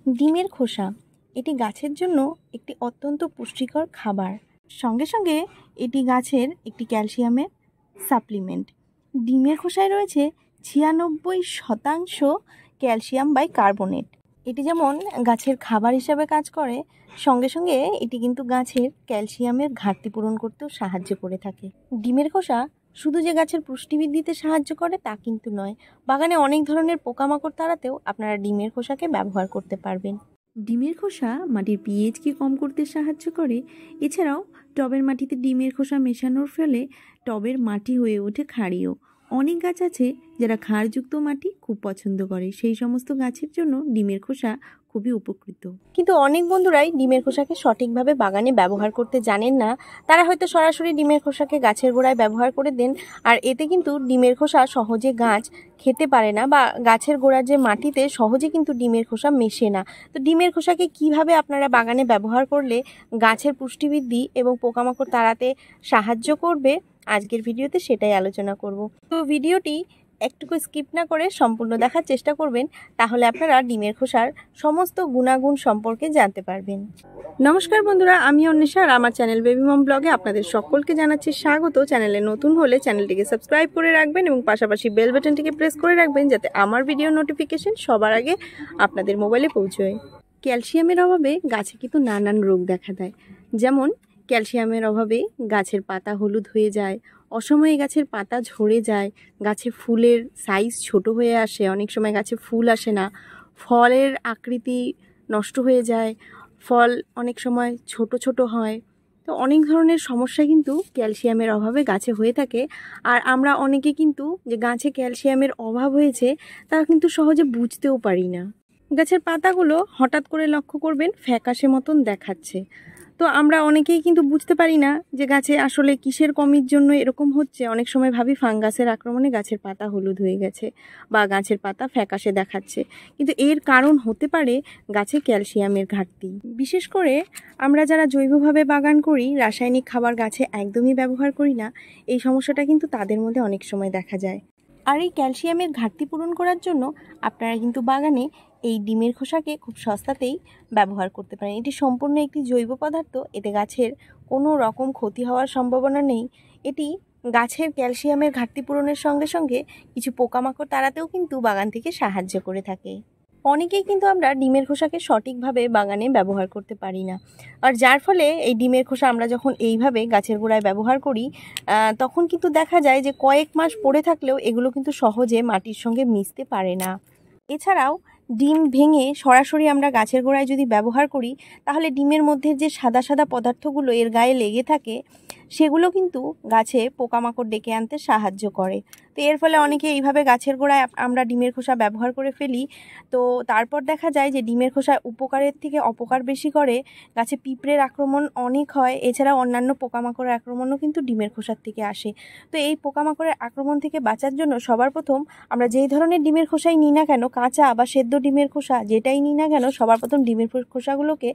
ডিমের খোসা এটি গাছের জন্য একটি অত্যন্ত পুষ্টিকর খাবার। সঙ্গে সঙ্গে এটি গাছের একটি ক্যালসিয়ামের সাপ্লিমেন্ট। ডিমের খোসায় রয়েছে 96% ক্যালসিয়াম বাইকার্বনেট। এটি যেমন গাছের খাবার হিসাবে কাজ করে, সঙ্গে সঙ্গে এটি কিন্তু গাছের ক্যালসিয়ামের ঘাটতি পূরণ করতেও সাহায্য করে থাকে। ডিমের খোসা শুধু যে গাছের পুষ্টি বৃদ্ধিতে সাহায্য করে তা কিন্তু নয়, বাগানে অনেক ধরনের পোকামাকড় তাড়াতেও আপনারা ডিমের খোসাকে ব্যবহার করতে পারবেন। ডিমের খোসা মাটির পিএইচকে কম করতে সাহায্য করে। এছাড়াও টবের মাটিতে ডিমের খোসা মেশানোর ফলে টবের মাটি হয়ে ওঠে ক্ষারীয়। অনেক গাছ আছে যারা ক্ষারযুক্ত মাটি খুব পছন্দ করে, সেই সমস্ত গাছের জন্য ডিমের খোসা খুবই উপকৃত। কিন্তু অনেক বন্ধুরাই ডিমের খোসাকে সঠিকভাবে বাগানে ব্যবহার করতে জানেন না। তারা হয়তো সরাসরি ডিমের খোসাকে গাছের গোড়ায় ব্যবহার করে দেন, আর এতে কিন্তু ডিমের খোসা সহজে গাছ খেতে পারে না, বা গাছের গোড়ার যে মাটিতে সহজে কিন্তু ডিমের খোসা মেশে না। তো ডিমের খোসাকে কিভাবে আপনারা বাগানে ব্যবহার করলে গাছের পুষ্টিবৃদ্ধি এবং পোকামাকড় তাড়াতে সাহায্য করবে, আজকের ভিডিওতে সেটাই আলোচনা করব। তো ভিডিওটি একটুকু স্কিপ না করে সম্পূর্ণ দেখার চেষ্টা করবেন, তাহলে আপনারা ডিমের খোসার সমস্ত গুণাগুণ সম্পর্কে জানতে পারবেন। নমস্কার বন্ধুরা, আমি অন্বেষা আর আমার চ্যানেল বেবি মম ব্লগে আপনাদের সকলকে জানাচ্ছি স্বাগত। চ্যানেলে নতুন হলে চ্যানেলটিকে সাবস্ক্রাইব করে রাখবেন এবং পাশাপাশি বেল বাটনটিকে প্রেস করে রাখবেন, যাতে আমার ভিডিও নোটিফিকেশন সবার আগে আপনাদের মোবাইলে পৌঁছয়। ক্যালসিয়ামের অভাবে গাছে কিন্তু নানান রোগ দেখা দেয়। যেমন ক্যালসিয়ামের অভাবে গাছের পাতা হলুদ হয়ে যায়, অসময়ে গাছের পাতা ঝরে যায়, গাছে ফুলের সাইজ ছোট হয়ে আসে, অনেক সময় গাছে ফুল আসে না, ফলের আকৃতি নষ্ট হয়ে যায়, ফল অনেক সময় ছোট ছোট হয়। তো অনেক ধরনের সমস্যা কিন্তু ক্যালসিয়ামের অভাবে গাছে হয়ে থাকে। আর আমরা অনেকে কিন্তু যে গাছে ক্যালসিয়ামের অভাব হয়েছে তা কিন্তু সহজে বুঝতেও পারি না। গাছের পাতাগুলো হঠাৎ করে লক্ষ্য করবেন ফ্যাকাশে মতন দেখাচ্ছে। তো আমরা অনেকেই কিন্তু বুঝতে পারি না যে গাছে আসলে কিসের কমির জন্য এরকম হচ্ছে। অনেক সময় ভাবি ফাঙ্গাসের আক্রমণে গাছের পাতা হলুদ হয়ে গেছে বা গাছের পাতা ফ্যাকাশে দেখাচ্ছে, কিন্তু এর কারণ হতে পারে গাছে ক্যালসিয়ামের ঘাটতি। বিশেষ করে আমরা যারা জৈবভাবে বাগান করি, রাসায়নিক খাবার গাছে একদমই ব্যবহার করি না, এই সমস্যাটা কিন্তু তাদের মধ্যে অনেক সময় দেখা যায়। আর এই ক্যালসিয়ামের ঘাটতি পূরণ করার জন্য আপনারা কিন্তু বাগানে এই ডিমের খোসাকে খুব সস্তাতেই ব্যবহার করতে পারেন। এটি সম্পূর্ণ একটি জৈব পদার্থ, এতে গাছের কোনো রকম ক্ষতি হওয়ার সম্ভাবনা নেই। এটি গাছের ক্যালসিয়ামের ঘাটতি পূরণের সঙ্গে সঙ্গে কিছু পোকামাকড় তাড়াতেও কিন্তু বাগান থেকে সাহায্য করে থাকে। অনেকেই কিন্তু আমরা ডিমের খোসাকে সঠিকভাবে বাগানে ব্যবহার করতে পারি না, আর যার ফলে এই ডিমের খোসা আমরা যখন এইভাবে গাছের গোড়ায় ব্যবহার করি তখন কিন্তু দেখা যায় যে কয়েক মাস পড়ে থাকলেও এগুলো কিন্তু সহজে মাটির সঙ্গে মিশতে পারে না। এছাড়াও ডিম ভেঙে সরাসরি আমরা গাছের গোড়ায় যদি ব্যবহার করি, তাহলে ডিমের মধ্যে যে সাদা সাদা পদার্থগুলো এর গায়ে লেগে থাকে সেগুলো কিন্তু গাছে পোকামাকড় ডেকে আনতে সাহায্য করে। তো এর ফলে অনেকে এইভাবে গাছের গোড়ায় আমরা ডিমের খোসা ব্যবহার করে ফেলি। তো তারপর দেখা যায় যে ডিমের খোসা উপকারের থেকে অপকার বেশি করে, গাছে পিঁপড়ের আক্রমণ অনেক হয়, এছাড়াও অন্যান্য পোকামাকড়ের আক্রমণও কিন্তু ডিমের খোসার থেকে আসে। তো এই পোকামাকড়ের আক্রমণ থেকে বাঁচার জন্য সবার প্রথম আমরা যেই ধরনের ডিমের খোসাই নিই না কেন, কাঁচা বা সেদ্ধ ডিমের খোসা যেটাই নিই না কেন, সবার প্রথম ডিমের খোসাগুলোকে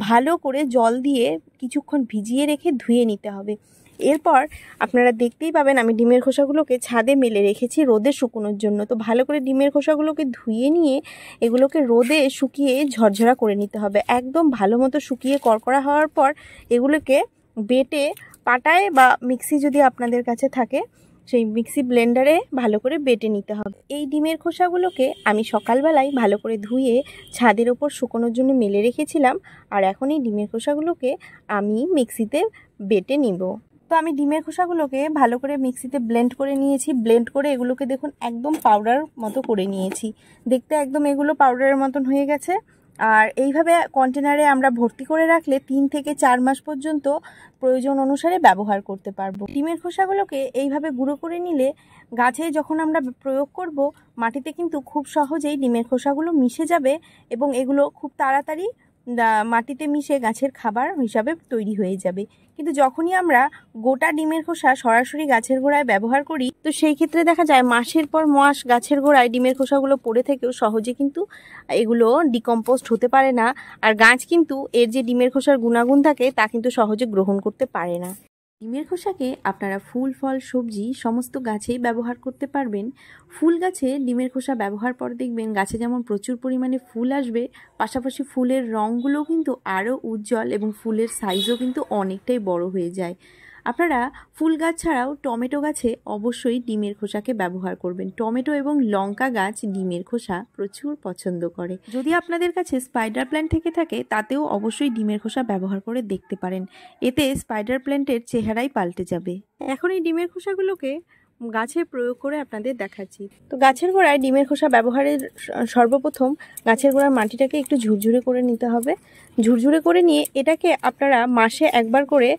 ভালো করে জল দিয়ে কিছুক্ষণ ভিজিয়ে রেখে ধুয়ে নিতে হবে। এরপর আপনারা দেখতেই পাবেন আমি ডিমের খোসাগুলোকে ছাদে মেলে রেখেছি রোদে শুকোনোর জন্য। তো ভালো করে ডিমের খোসাগুলোকে ধুয়ে নিয়ে এগুলোকে রোদে শুকিয়ে ঝরঝরা করে নিতে হবে। একদম ভালো মতো শুকিয়ে কড়কড়া হওয়ার পর এগুলোকে বেটে পাটায় বা মিক্সি যদি আপনাদের কাছে থাকে সেই মিক্সি ব্লেন্ডারে ভালো করে বেটে নিতে হবে। এই ডিমের খোসাগুলোকে আমি সকালবেলায় ভালো করে ধুয়ে ছাদের ওপর শুকোনোর জন্য মেলে রেখেছিলাম, আর এখন এই ডিমের খোসাগুলোকে আমি মিক্সিতে বেটে নিব। তো আমি ডিমের খোসাগুলোকে ভালো করে মিক্সিতে ব্লেন্ড করে নিয়েছি। ব্লেন্ড করে এগুলোকে দেখুন একদম পাউডার মতো করে নিয়েছি। দেখতে একদম এগুলো পাউডারের মতন হয়ে গেছে। আর এইভাবে কন্টেনারে আমরা ভর্তি করে রাখলে 3 থেকে 4 মাস পর্যন্ত প্রয়োজন অনুসারে ব্যবহার করতে পারবো। ডিমের খোসাগুলোকে এইভাবে গুঁড়ো করে নিলে গাছে যখন আমরা প্রয়োগ করব মাটিতে কিন্তু খুব সহজেই ডিমের খোসাগুলো মিশে যাবে এবং এগুলো খুব তাড়াতাড়ি মাটিতে মিশে গাছের খাবার হিসাবে তৈরি হয়ে যাবে। কিন্তু যখনই আমরা গোটা ডিমের খোসা সরাসরি গাছের গোড়ায় ব্যবহার করি, তো সেই ক্ষেত্রে দেখা যায় মাসের পর মাস গাছের গোড়ায় ডিমের খোসাগুলো পড়ে থেকেও সহজে কিন্তু এগুলো ডিকম্পোস্ট হতে পারে না, আর গাছ কিন্তু এর যে ডিমের খোসার গুণাগুণ থাকে তা কিন্তু সহজে গ্রহণ করতে পারে না। ডিমের খোসাকে আপনারা ফুল, ফল, সবজি সমস্ত গাছেই ব্যবহার করতে পারবেন। ফুল গাছে ডিমের খোসা ব্যবহার পর দেখবেন গাছে যেমন প্রচুর পরিমাণে ফুল আসবে, পাশাপাশি ফুলের রঙগুলোও কিন্তু আরও উজ্জ্বল এবং ফুলের সাইজও কিন্তু অনেকটাই বড় হয়ে যায়। আপনারা ফুল গাছ ছাড়াও টমেটো গাছে অবশ্যই ডিমের খোসাকে ব্যবহার করবেন। টমেটো এবং লঙ্কা গাছ ডিমের খোসা প্রচুর পছন্দ করে। যদি আপনাদের কাছে স্পাইডার প্ল্যান্ট থেকে থাকে তাতেও অবশ্যই ডিমের খোসা ব্যবহার করে দেখতে পারেন, এতে স্পাইডার প্ল্যান্টের চেহারাই পাল্টে যাবে। এখন এই ডিমের খোসাগুলোকে গাছে প্রয়োগ করে আপনাদের দেখাচ্ছি। তো গাছের গোড়ায় ডিমের খোসা ব্যবহারের সর্বপ্রথম গাছের গোড়ার মাটিটাকে একটু ঝুরঝুরে করে নিতে হবে। ঝুরঝুরে করে নিয়ে এটাকে আপনারা মাসে একবার করে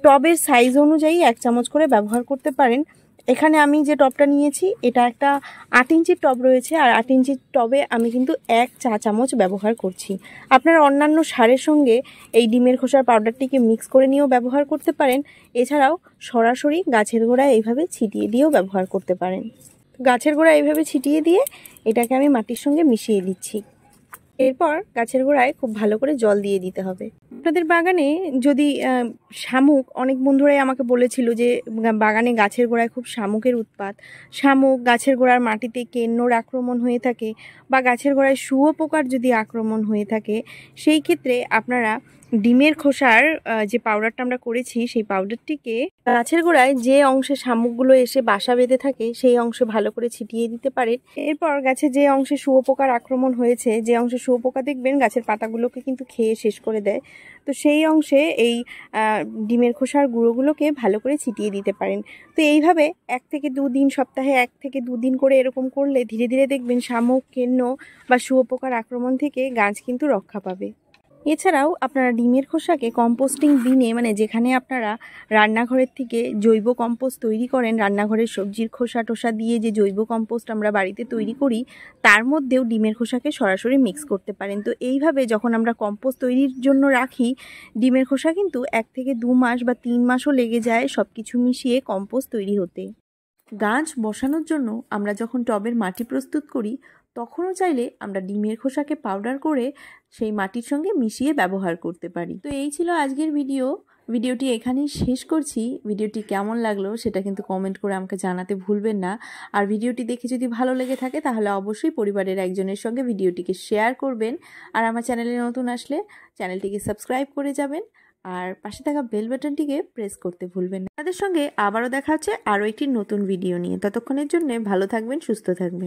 টবের সাইজ অনুযায়ী 1 চামচ করে ব্যবহার করতে পারেন। এখানে আমি যে টবটা নিয়েছি এটা একটা 8 ইঞ্চির টব রয়েছে, আর 8 ইঞ্চির টবে আমি কিন্তু 1 চা চামচ ব্যবহার করছি। আপনারা অন্যান্য সারের সঙ্গে এই ডিমের খোসার পাউডারটিকে মিক্স করে নিয়েও ব্যবহার করতে পারেন। এছাড়াও সরাসরি গাছের গোড়ায় এইভাবে ছিটিয়ে দিয়েও ব্যবহার করতে পারেন। গাছের গোড়ায় এইভাবে ছিটিয়ে দিয়ে এটাকে আমি মাটির সঙ্গে মিশিয়ে দিচ্ছি। এরপর গাছের গোড়ায় খুব ভালো করে জল দিয়ে দিতে হবে। আপনাদের বাগানে যদি শামুক, অনেক বন্ধুরাই আমাকে বলেছিল যে বাগানে গাছের গোড়ায় খুব শামুকের উৎপাত, শামুক গাছের গোড়ার মাটিতে কেন্নর আক্রমণ হয়ে থাকে বা গাছের গোড়ায় শুঁয়োপোকার যদি আক্রমণ হয়ে থাকে, সেই ক্ষেত্রে আপনারা ডিমের খোসার যে পাউডারটা আমরা করেছি সেই পাউডারটিকে গাছের গোড়ায় যে অংশে শামুকগুলো এসে বাসা বেঁধে থাকে সেই অংশে ভালো করে ছিটিয়ে দিতে পারেন। এরপর গাছে যে অংশে শুঁয়োপোকার আক্রমণ হয়েছে, যে অংশে শুঁয়োপোকা দেখবেন গাছের পাতাগুলোকে কিন্তু খেয়ে শেষ করে দেয়, তো সেই অংশে এই ডিমের খোসার গুঁড়োগুলোকে ভালো করে ছিটিয়ে দিতে পারেন। তো এইভাবে 1 থেকে 2 দিন, সপ্তাহে 1 থেকে 2 দিন করে এরকম করলে ধীরে ধীরে দেখবেন শামুক, কেন্ন বা শুঁয়োপোকার আক্রমণ থেকে গাছ কিন্তু রক্ষা পাবে। এছাড়াও আপনারা ডিমের খোসাকে কম্পোস্টিং বিনে, মানে যেখানে আপনারা রান্নাঘরের থেকে জৈব কম্পোস্ট তৈরি করেন, রান্নাঘরের সবজির খোসা টোসা দিয়ে যে জৈব কম্পোস্ট আমরা বাড়িতে তৈরি করি তার মধ্যেও ডিমের খোসাকে সরাসরি মিক্স করতে পারেন। তো এইভাবে যখন আমরা কম্পোস্ট তৈরির জন্য রাখি, ডিমের খোসা কিন্তু 1 থেকে 2 মাস বা 3 মাসও লেগে যায় সব কিছু মিশিয়ে কম্পোস্ট তৈরি হতে। গাছ বসানোর জন্য আমরা যখন টবের মাটি প্রস্তুত করি তখনও চাইলে আমরা ডিমের খোসাকে পাউডার করে সেই মাটির সঙ্গে মিশিয়ে ব্যবহার করতে পারি। তো এই ছিল আজকের ভিডিওটি এখানেই শেষ করছি। ভিডিওটি কেমন লাগলো সেটা কিন্তু কমেন্ট করে আমাকে জানাতে ভুলবেন না। আর ভিডিওটি দেখে যদি ভালো লেগে থাকে তাহলে অবশ্যই পরিবারের একজনের সঙ্গে ভিডিওটিকে শেয়ার করবেন। আর আমার চ্যানেলে নতুন আসলে চ্যানেলটিকে সাবস্ক্রাইব করে যাবেন, আর পাশে থাকা বেল বাটনটিকে প্রেস করতে ভুলবেন না। তাদের সঙ্গে আবারও দেখা হচ্ছে আরও একটি নতুন ভিডিও নিয়ে। ততক্ষণের জন্য ভালো থাকবেন, সুস্থ থাকবেন।